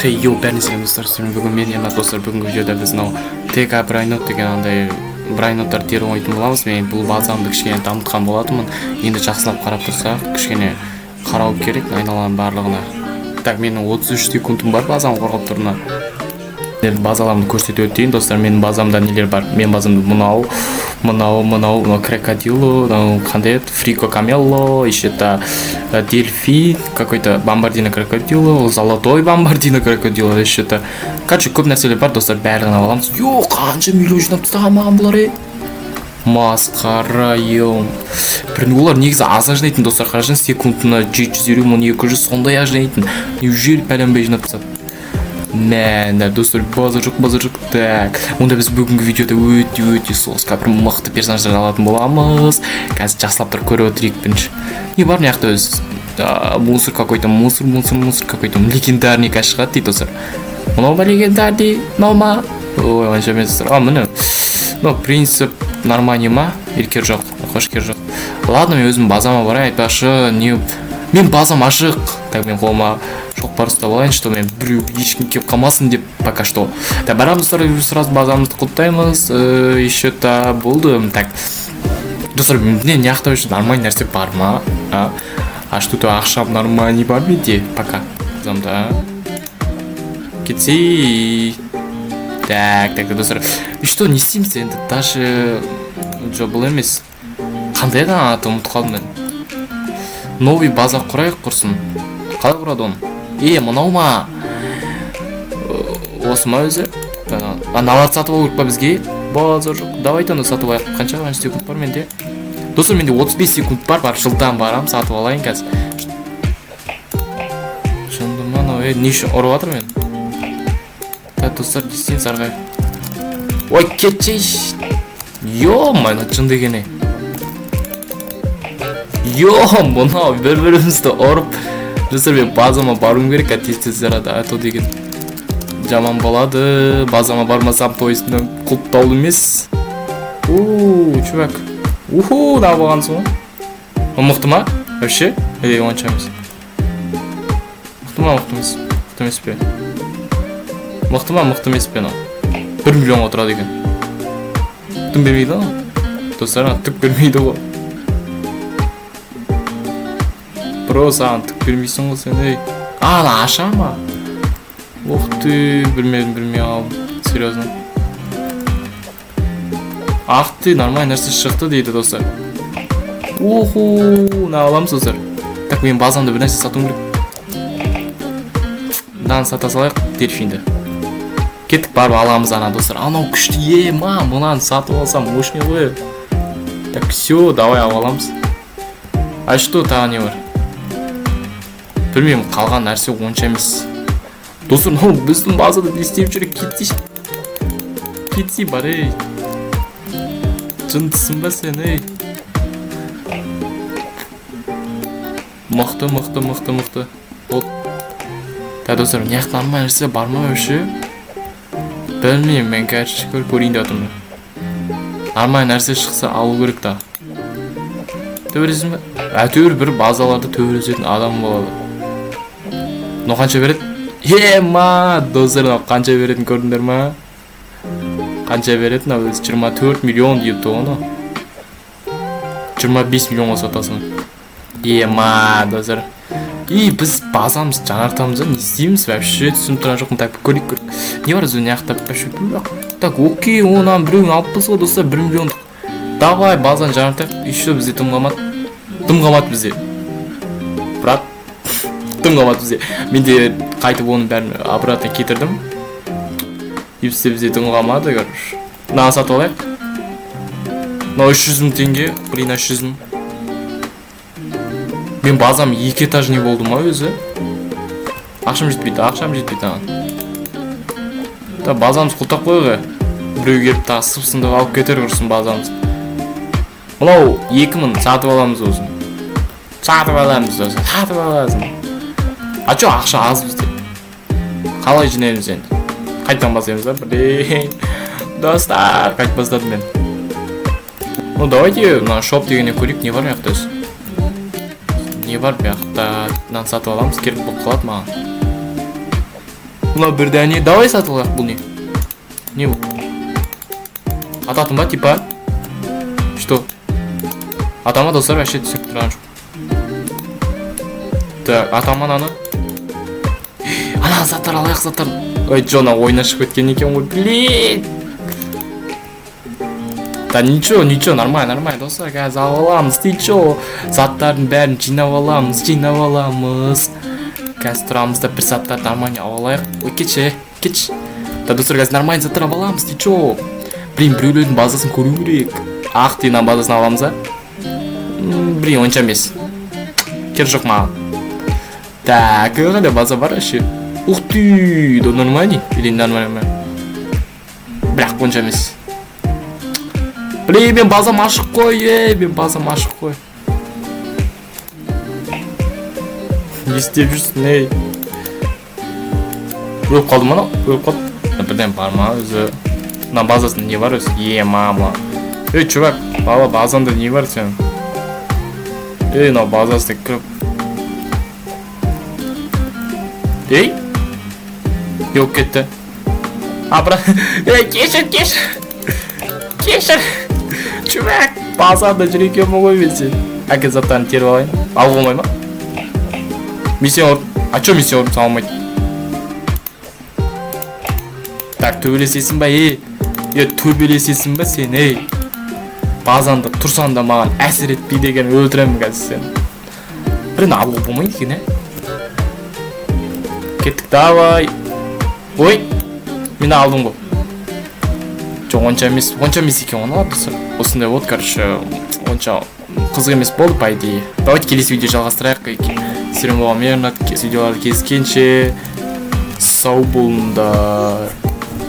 Хей, бәріне сәлем достар, бүгін мен Ернат достар, бүгінгі видеода біз мынау ТК Брайнот деген андай брайноттар теріп ойнайтын боламыз. Мен бұл базамды кішкене дамытқан болатынмын. Енді жақсылап қарап тұрсақ, кішкене қарау керек айналаның барлығына. Так, менің 33 секундым бар базам қорғап тұруына. Базаламды көрсетіп өтейін достар. Менің базамда нелер бар? Мен базамда мынау крокодило, қандай еді? Фрико камелло, еще та дельфин, какой-то бомбардино крокодило, золотой бомбардино крокодило, еще та. Короче, көп нәрселер бар достар, бәрін аламыз. Йо, қанша миллион жинап тастаған маған бұлар, масқара, ем. Олар негізі аз жинайтын достар, қарашын секундына 750 мың 200 сондай аз жинайтын. Неужели пәленбей жинап тастады? Мәнді достар, база жоқ. Так, онда біз бүгінгі видеода өте соска бір мықты персонаждар алатын боламыз. Қазір жақсылап тұрып көріп өтірейік бірінші. Не бар мына жақта өз мусор какой-то, мусор какой-то легендарный шығады дейді достар. Мынау ма легендарный, мынау ма? Ой, онша емес достар. Міне. Ну, принцип нормальный ма? Еркер жоқ, қошкер жоқ. Ладно, мен өзім базама барайын, айтпақшы, мен базам ашық. Так, мен қолыма шоқпар ұстап алайын, что мен біреу ешкім кеп қалмасын деп пока что. Так, барамыз достар, сразу базамызды құттаймыз. Еще та болды. Так, достар, мне не ақтау нормальный нәрсе бар ма? А что-то ақшам нормальный бар менде? Пока. Базамда. Кетсей. Так, достар. И что, не істейміз енді? Даже жоқ бұл емес. Қандай аты ұмытып қалдым мен. Новый база құрайық құрсын. Қалай құрады оны? Мынау ма? Осы ма өзі? Налар сатып алу керек па бізге? База жоқ. Давайте оны сатып алайық. Қанша секунд бар менде? Достар, менде 35 секунд бар, жылдан барам, сатып алайын қазір. Шындыма мынау, не үшін ұрып жатыр мен? Так, достар, дестен сарғай. Ой, кетшейш. Майна жын дегені. Мынау бір-бірімізді ұрып. Достар, мен базама баруым керек, тез арада ато деген жаман болады. Базама бармасам тойысынан құлыптаулы емес. Чувак. Да болған соң. Мықты ма? Вообще? Онша емес. Мықты ма? Мықты емес пе? Мықты ма? Мықты емес пе? 1 миллион отырады екен. Түн бермейді ма? Достар, түк бермейді ғой. Бро, саған түк бермейсің ғой сен, аша ма? Ух ты, білмей алым. Серьезно. Ах ты, нормальный нәрсе шықты дейді достар. На аламыз достар. Так, мен базамды бір нәрсе сатуым керек. Сата салайық, дельфинді. Кеттік барып аламыз ана достар. Анау күшті, мұнан сатып алсам, мощный ғой. Так, все, давай аламыз. А что тағы не бар? Білмеймін, қалған нәрсе онша емес. Достар, біздің базада не істеп жүрек кетсей бар, жындысың ба сен, Мықты. Так, достар, неяқ нормальный нәрсе бар ма өші? Білмеймін, мен кәрші көрейін де атымды. Нормальный нәрсе шықса алу керек та. Төбіресің ба? Әтеуір бір базаларды төбіресетін адам болады. Но қанша береді? Достар, қанша беретін көрдіңдер ма? Қанша беретін? 24 миллион дейіпті оны. 25 миллионға сатасың. Достар. Біз базамыз жаңартамыз, не істейміз? Вообще түсініп тұрған жоқпын. Так, көрейік. Не бар өзі неяқтап? Так, окей, онан біреуін алып болса, достар, 1 миллион. Давай, базаны жаңартайық. Еще бізде тым қамат бізде. Брат. Бізде. Мен де қайтып оның бәрін обратно кетірдім. Бізде тым қамады, короче. Мынаны сатып алайық. 300 мың теңге. 300 мың. Мен базам 2 этажный болды ма өзі? Ақшам жетпейді. Базамыз құлтап қойғы. Біреу келіп тағы сыпсынды алып кетер көрсін базамыз. Мынау 2000 сатып аламыз өзін. Сатып аласың. Ақша аз бізде. Қалай жинаймыз енді? Қайтан басаймыз ба? Достар, қайт бастадым мен. Давайте шоп дегенне көрейік, не бар маяқта өзі? Не бар маяқта? Сатып аламыз, керек болып қалады маған. Мына бир дәне. Давай сатып алайық. Бұл не? Не бұл? Ататын ба типа? Что? Атама достар вообще түсіп тұрған жоқ. Так, атама аны. Ана заттар алайық, заттар. Ой, Джона ойнашып кеткен екен ғой. Блин. Да ничего, нормально, достар. Қазір аламыз. Ты чё? Заттардың бәрін жинап аламыз. Қазір тұрамыз да бір заттар нормально алайық. Ой, кетші. Да достар, қазір нормально заттар аламыз. Ты чё? Блин, біреулердің базасын көру керек. Ақ тиынан базасын аламыз, а? Блин, онша емес. Кер жоқ маған. Так, қандай база бар вообще? Ух ты, да нормально? Или нормально? Бірақ онша емес. Блин, мен базам ашық қой, Не істеп жүрсің, ей? Өліп қалды ма? Бірден бар ма өзі? Мына базасында не бар өзі? Мама. Ей, чувак, бала, базанда не бар сен? Ей, мына базасына кіріп. Ей? Yok кетті. Брат, ей, кешір. Чувак, базанда жүр екенмін ғой мен сен. Әке заттарын теріп алайын. Алып болмай ма? Миссия орып. Чо миссия орып салмайды? Так, төбелесесің ба, ей? Төбелесесің ба сен, ей? Базанда тұрсан да маған әсер етпей деген өлтіремін қазір сен. Бірін алып болмайды екен, Кеттік, давай. Ой, мені алдым ғой. Жоқ, онша емес екен оны алып. Осындай вот, короче, онша қызық емес болды, по идее. Давайте келесі видео жалғастырайық. Сіздермен болған мен, видеоларды кездескенше сау болыңдар.